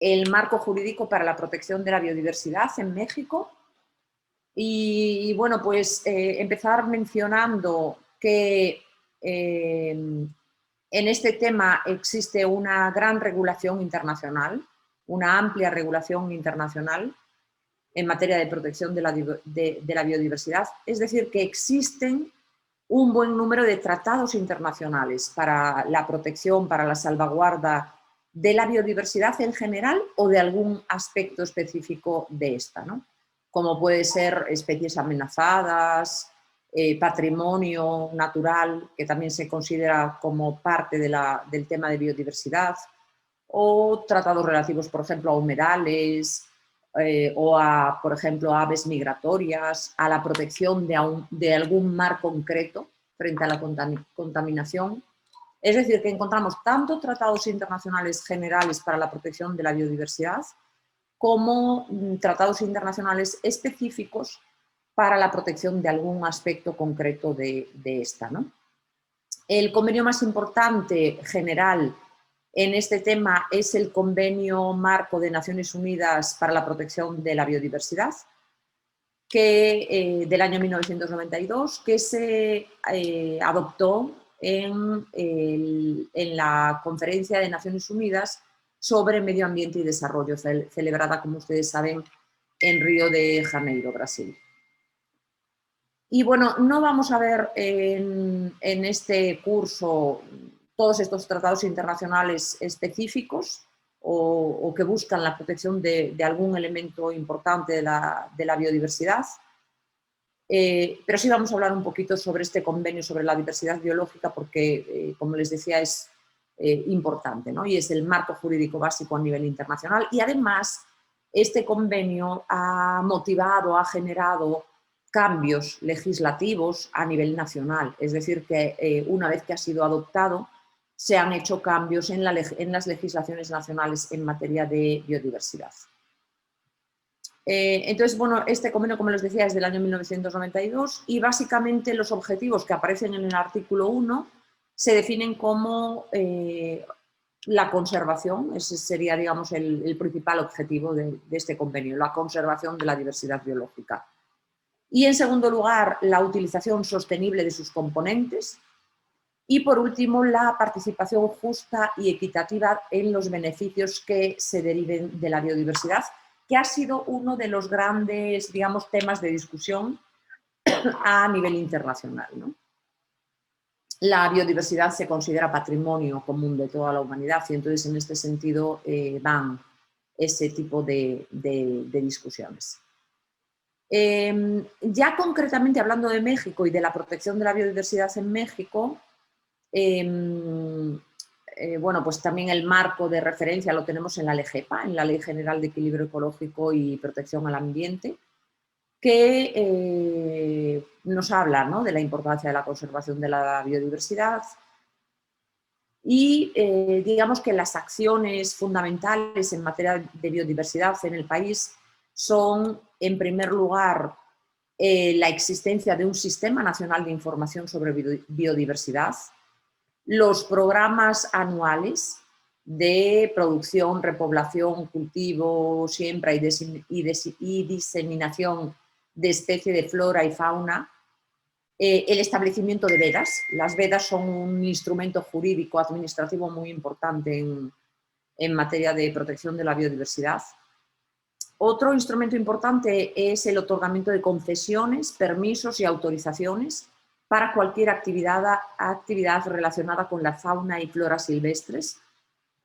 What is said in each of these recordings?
el marco jurídico para la protección de la biodiversidad en México. Y bueno, pues empezar mencionando que en este tema existe una gran regulación internacional, una amplia regulación internacional en materia de protección de la biodiversidad. Es decir, que existen un buen número de tratados internacionales para la protección, para la salvaguarda de la biodiversidad en general o de algún aspecto específico de esta, ¿no? Como puede ser especies amenazadas, patrimonio natural, que también se considera como parte del tema de biodiversidad, o tratados relativos, por ejemplo, a humedales, o a, por ejemplo, a aves migratorias, a la protección de algún mar concreto frente a la contaminación. Es decir, que encontramos tanto tratados internacionales generales para la protección de la biodiversidad como tratados internacionales específicos para la protección de algún aspecto concreto de esta, ¿no? El convenio más importante general en este tema es el Convenio Marco de Naciones Unidas para la Protección de la Biodiversidad, que, del año 1992, que se adoptó en la Conferencia de Naciones Unidas sobre Medio Ambiente y Desarrollo, celebrada, como ustedes saben, en Río de Janeiro, Brasil. Y bueno, no vamos a ver en este curso todos estos tratados internacionales específicos o que buscan la protección de algún elemento importante de la biodiversidad, pero sí vamos a hablar un poquito sobre este convenio sobre la diversidad biológica porque, como les decía, es importante, ¿no? Y es el marco jurídico básico a nivel internacional y además este convenio ha motivado, ha generado cambios legislativos a nivel nacional, es decir, que una vez que ha sido adoptado se han hecho cambios en las legislaciones nacionales en materia de biodiversidad. Entonces, bueno, este convenio, como les decía, es del año 1992 y básicamente los objetivos que aparecen en el artículo 1 se definen como la conservación, ese sería, digamos, el principal objetivo de este convenio, la conservación de la diversidad biológica. Y, en segundo lugar, la utilización sostenible de sus componentes. Y, por último, la participación justa y equitativa en los beneficios que se deriven de la biodiversidad, que ha sido uno de los grandes, digamos, temas de discusión a nivel internacional, ¿no? La biodiversidad se considera patrimonio común de toda la humanidad y entonces en este sentido van ese tipo de discusiones. Ya concretamente hablando de México y de la protección de la biodiversidad en México, bueno, pues también el marco de referencia lo tenemos en la LGEPA, en la Ley General de Equilibrio Ecológico y Protección al Ambiente, que nos habla, ¿no?, de la importancia de la conservación de la biodiversidad y digamos que las acciones fundamentales en materia de biodiversidad en el país son, en primer lugar, la existencia de un Sistema Nacional de Información sobre Biodiversidad, los programas anuales de producción, repoblación, cultivo, siembra y diseminación de especie de flora y fauna, el establecimiento de vedas. Las vedas son un instrumento jurídico administrativo muy importante en materia de protección de la biodiversidad. Otro instrumento importante es el otorgamiento de concesiones, permisos y autorizaciones para cualquier actividad relacionada con la fauna y flora silvestres.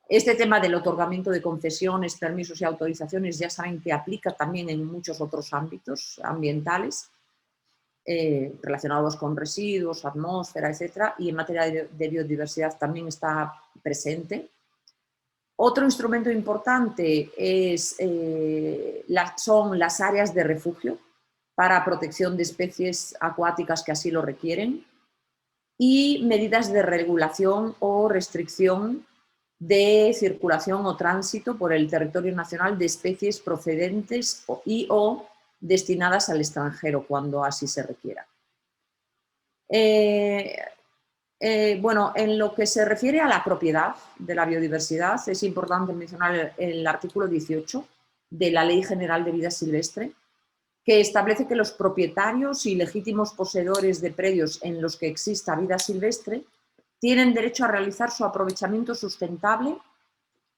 Este tema del otorgamiento de concesiones, permisos y autorizaciones ya saben que aplica también en muchos otros ámbitos ambientales relacionados con residuos, atmósfera, etc. Y en materia de biodiversidad también está presente. Otro instrumento importante son las áreas de refugio para protección de especies acuáticas que así lo requieren y medidas de regulación o restricción de circulación o tránsito por el territorio nacional de especies procedentes o destinadas al extranjero cuando así se requiera. Bueno, en lo que se refiere a la propiedad de la biodiversidad, es importante mencionar el artículo 18 de la Ley General de Vida Silvestre, que establece que los propietarios y legítimos poseedores de predios en los que exista vida silvestre tienen derecho a realizar su aprovechamiento sustentable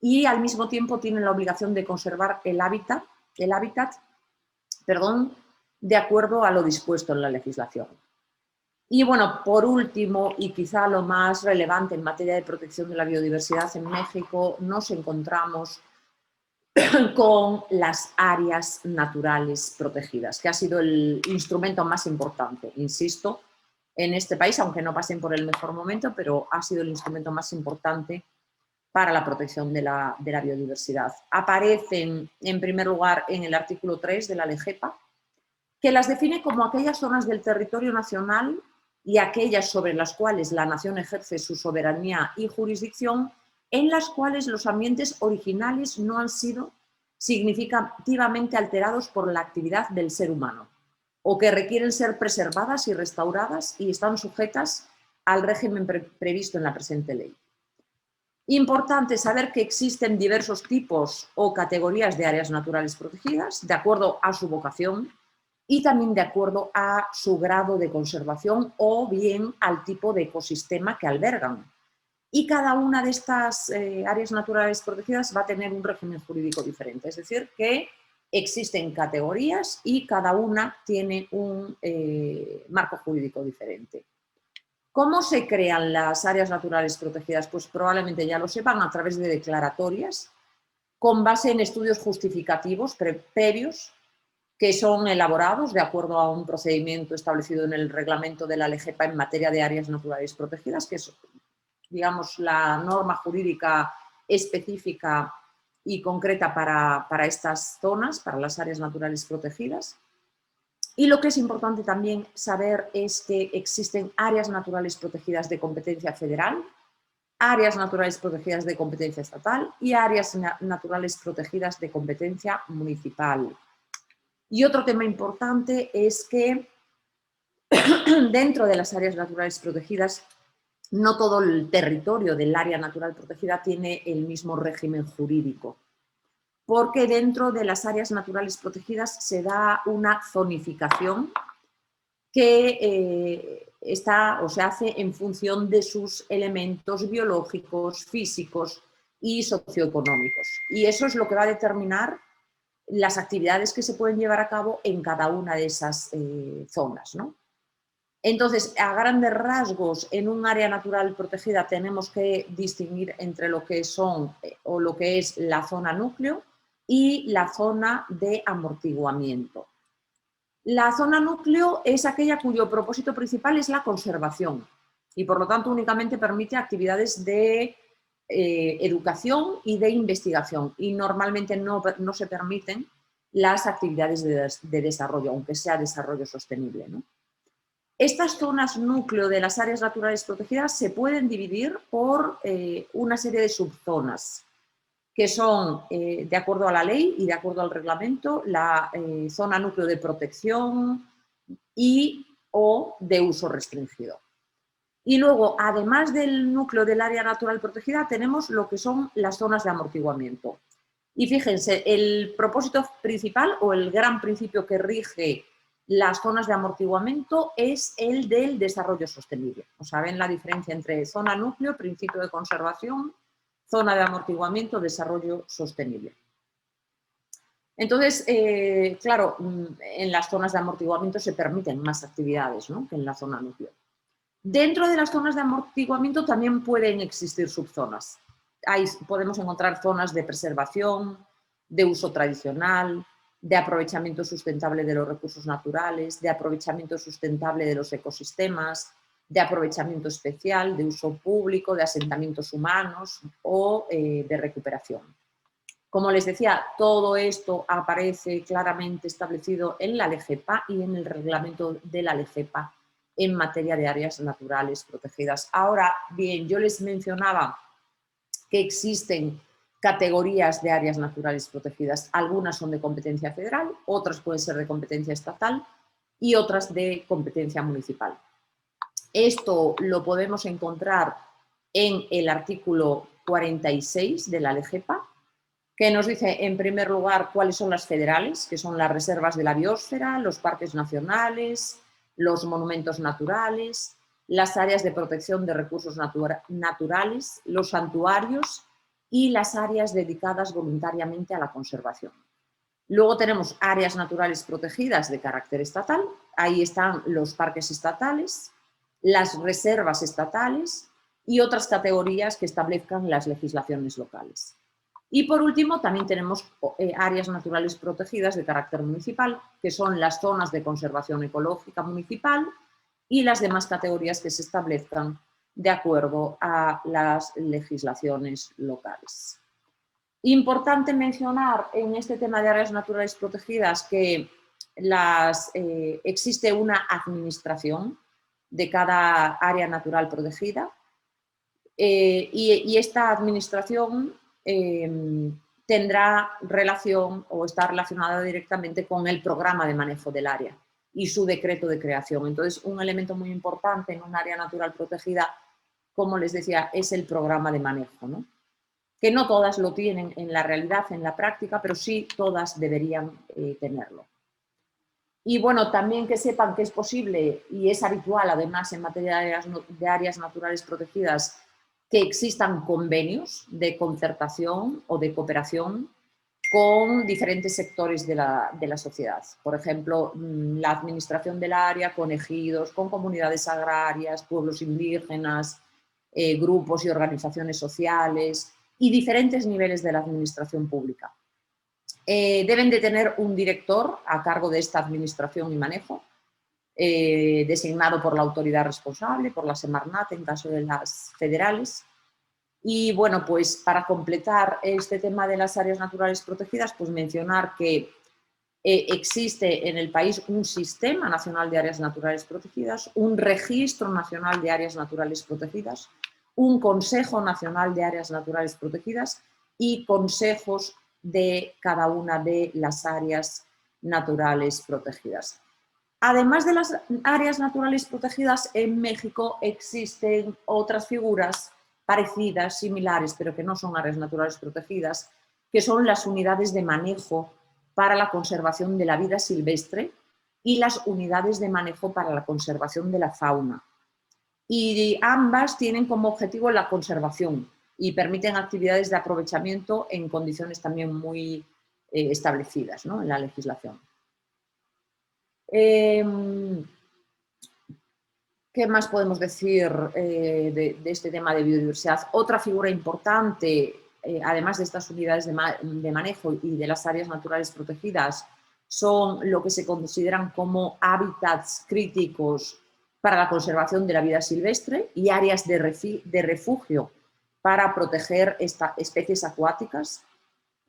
y al mismo tiempo tienen la obligación de conservar el hábitat, de acuerdo a lo dispuesto en la legislación. Y bueno, por último, y quizá lo más relevante en materia de protección de la biodiversidad en México, nos encontramos con las áreas naturales protegidas, que ha sido el instrumento más importante, insisto, en este país, aunque no pasen por el mejor momento, pero ha sido el instrumento más importante para la protección de la biodiversidad. Aparecen, en primer lugar, en el artículo 3 de la LEGEPA, que las define como aquellas zonas del territorio nacional y aquellas sobre las cuales la nación ejerce su soberanía y jurisdicción, en las cuales los ambientes originales no han sido significativamente alterados por la actividad del ser humano, o que requieren ser preservadas y restauradas y están sujetas al régimen previsto en la presente ley. Importante saber que existen diversos tipos o categorías de áreas naturales protegidas, de acuerdo a su vocación y también de acuerdo a su grado de conservación o bien al tipo de ecosistema que albergan. Y cada una de estas áreas naturales protegidas va a tener un régimen jurídico diferente, es decir, que existen categorías y cada una tiene un marco jurídico diferente. ¿Cómo se crean las áreas naturales protegidas? Pues probablemente ya lo sepan a través de declaratorias con base en estudios justificativos previos que son elaborados de acuerdo a un procedimiento establecido en el reglamento de la LEGEPA en materia de áreas naturales protegidas, que es, digamos, la norma jurídica específica y concreta para estas zonas, para las áreas naturales protegidas. Y lo que es importante también saber es que existen áreas naturales protegidas de competencia federal, áreas naturales protegidas de competencia estatal y áreas naturales protegidas de competencia municipal. Y otro tema importante es que dentro de las áreas naturales protegidas no todo el territorio del área natural protegida tiene el mismo régimen jurídico, porque dentro de las áreas naturales protegidas se da una zonificación que está o se hace en función de sus elementos biológicos, físicos y socioeconómicos. Y eso es lo que va a determinar las actividades que se pueden llevar a cabo en cada una de esas zonas, ¿no? Entonces, a grandes rasgos, en un área natural protegida tenemos que distinguir entre lo que son o lo que es la zona núcleo y la zona de amortiguamiento. La zona núcleo es aquella cuyo propósito principal es la conservación y, por lo tanto, únicamente permite actividades de educación y de investigación y normalmente no se permiten las actividades de desarrollo, aunque sea desarrollo sostenible, ¿no? Estas zonas núcleo de las áreas naturales protegidas se pueden dividir por una serie de subzonas, que son, de acuerdo a la ley y de acuerdo al reglamento, la zona núcleo de protección y o de uso restringido. Y luego, además del núcleo del área natural protegida, tenemos lo que son las zonas de amortiguamiento. Y fíjense, el propósito principal o el gran principio que rige las zonas de amortiguamiento es el del desarrollo sostenible. O sea, ven la diferencia entre zona núcleo, principio de conservación, zona de amortiguamiento, desarrollo sostenible. Entonces, claro, en las zonas de amortiguamiento se permiten más actividades, ¿no?, que en la zona núcleo. Dentro de las zonas de amortiguamiento también pueden existir subzonas. Ahí podemos encontrar zonas de preservación, de uso tradicional, de aprovechamiento sustentable de los recursos naturales, de aprovechamiento sustentable de los ecosistemas, de aprovechamiento especial, de uso público, de asentamientos humanos o de recuperación. Como les decía, todo esto aparece claramente establecido en la LEGEPA y en el reglamento de la LEGEPA en materia de áreas naturales protegidas. Ahora bien, yo les mencionaba que existen categorías de áreas naturales protegidas. Algunas son de competencia federal, otras pueden ser de competencia estatal y otras de competencia municipal. Esto lo podemos encontrar en el artículo 46 de la LGEPA, que nos dice, en primer lugar, cuáles son las federales, que son las reservas de la biosfera, los parques nacionales, los monumentos naturales, las áreas de protección de recursos naturales, los santuarios y las áreas dedicadas voluntariamente a la conservación. Luego tenemos áreas naturales protegidas de carácter estatal, ahí están los parques estatales, las reservas estatales y otras categorías que establezcan las legislaciones locales. Y por último, también tenemos áreas naturales protegidas de carácter municipal, que son las zonas de conservación ecológica municipal y las demás categorías que se establezcan de acuerdo a las legislaciones locales. Importante mencionar en este tema de áreas naturales protegidas que existe una administración de cada área natural protegida y esta administración tendrá relación o está relacionada directamente con el programa de manejo del área y su decreto de creación. Entonces, un elemento muy importante en un área natural protegida, como les decía, es el programa de manejo, ¿no? Que no todas lo tienen en la realidad, en la práctica, pero sí todas deberían tenerlo. Y bueno, también que sepan que es posible y es habitual, además, en materia de áreas naturales protegidas, que existan convenios de concertación o de cooperación con diferentes sectores de la sociedad. Por ejemplo, la administración del área con ejidos, con comunidades agrarias, pueblos indígenas, grupos y organizaciones sociales y diferentes niveles de la administración pública. Deben de tener un director a cargo de esta administración y manejo, designado por la autoridad responsable, por la Semarnat en caso de las federales. Y bueno, pues para completar este tema de las áreas naturales protegidas, pues mencionar que existe en el país un Sistema Nacional de Áreas Naturales Protegidas, un Registro Nacional de Áreas Naturales Protegidas, un Consejo Nacional de Áreas Naturales Protegidas y consejos de cada una de las áreas naturales protegidas. Además de las áreas naturales protegidas, en México existen otras figuras parecidas, similares, pero que no son áreas naturales protegidas, que son las unidades de manejo para la conservación de la vida silvestre y las unidades de manejo para la conservación de la fauna. Y ambas tienen como objetivo la conservación y permiten actividades de aprovechamiento en condiciones también muy establecidas, ¿no?, en la legislación. ¿Qué más podemos decir de este tema de biodiversidad? Otra figura importante, además de estas unidades de manejo y de las áreas naturales protegidas, son lo que se consideran como hábitats críticos para la conservación de la vida silvestre y áreas de refugio para proteger especies acuáticas.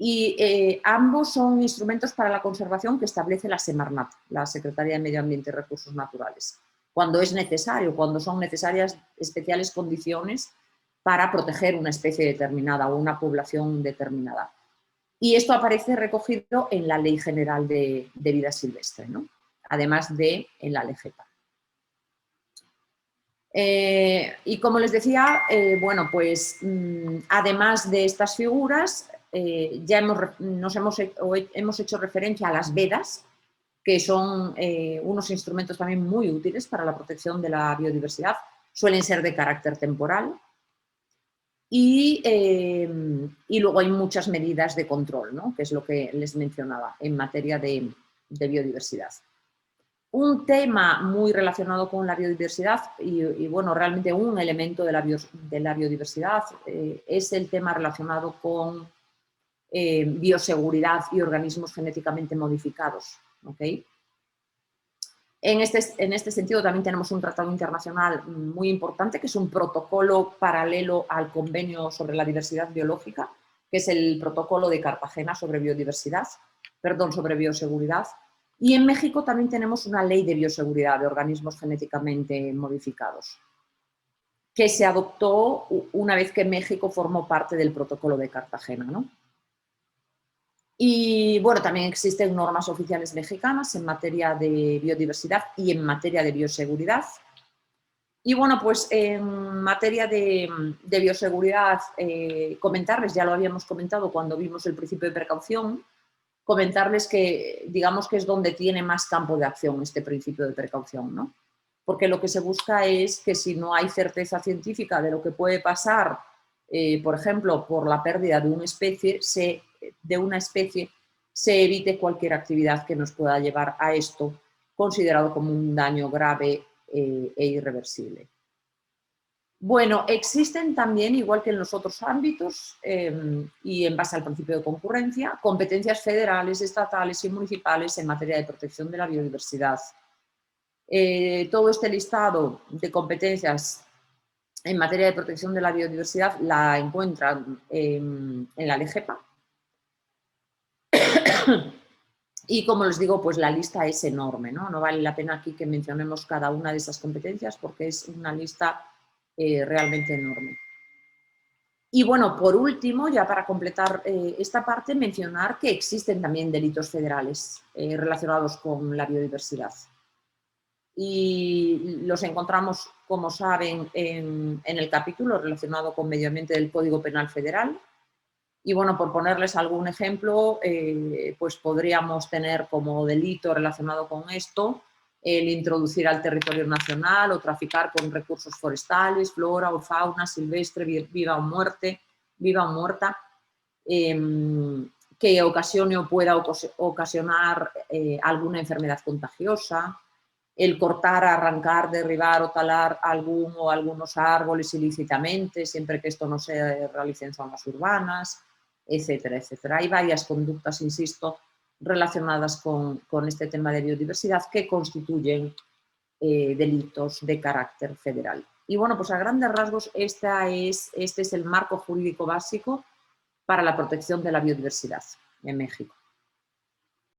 Y ambos son instrumentos para la conservación que establece la Semarnat, la Secretaría de Medio Ambiente y Recursos Naturales, cuando es necesario, cuando son necesarias especiales condiciones para proteger una especie determinada o una población determinada. Y esto aparece recogido en la Ley General de Vida Silvestre, ¿no?, además de en la LGEPA. Y como les decía, bueno, pues además de estas figuras, ya hemos hecho referencia a las vedas, que son unos instrumentos también muy útiles para la protección de la biodiversidad, suelen ser de carácter temporal y luego hay muchas medidas de control, ¿no?, que es lo que les mencionaba en materia de biodiversidad. Un tema muy relacionado con la biodiversidad y bueno, realmente un elemento de la biodiversidad es el tema relacionado con bioseguridad y organismos genéticamente modificados, ¿okay? En este sentido también tenemos un tratado internacional muy importante, que es un protocolo paralelo al Convenio sobre la Diversidad Biológica, que es el Protocolo de Cartagena sobre bioseguridad. Y en México también tenemos una ley de bioseguridad de organismos genéticamente modificados, que se adoptó una vez que México formó parte del Protocolo de Cartagena, ¿no? Y bueno, también existen normas oficiales mexicanas en materia de biodiversidad y en materia de bioseguridad. Y bueno, pues en materia de bioseguridad, comentarles, ya lo habíamos comentado cuando vimos el principio de precaución, comentarles que digamos que es donde tiene más campo de acción este principio de precaución, ¿no? Porque lo que se busca es que si no hay certeza científica de lo que puede pasar, por ejemplo, por la pérdida de una especie, se evite cualquier actividad que nos pueda llevar a esto, considerado como un daño grave e irreversible. Bueno, existen también, igual que en los otros ámbitos, y en base al principio de concurrencia, competencias federales, estatales y municipales en materia de protección de la biodiversidad. Todo este listado de competencias en materia de protección de la biodiversidad la encuentran en la LGEPA. Y como les digo, pues la lista es enorme, ¿no? No vale la pena aquí que mencionemos cada una de esas competencias porque es una lista realmente enorme. Y bueno, por último, ya para completar esta parte, mencionar que existen también delitos federales relacionados con la biodiversidad. Y los encontramos, como saben, en el capítulo relacionado con medio ambiente del Código Penal Federal. Y bueno, por ponerles algún ejemplo, pues podríamos tener como delito relacionado con esto el introducir al territorio nacional o traficar con recursos forestales, flora o fauna silvestre, viva o muerta, que ocasione o pueda ocasionar alguna enfermedad contagiosa, el cortar, arrancar, derribar o talar algún o algunos árboles ilícitamente, siempre que esto no se realice en zonas urbanas, etcétera, etcétera. Hay varias conductas, insisto, relacionadas con este tema de biodiversidad que constituyen delitos de carácter federal. Y bueno, pues a grandes rasgos este es el marco jurídico básico para la protección de la biodiversidad en México.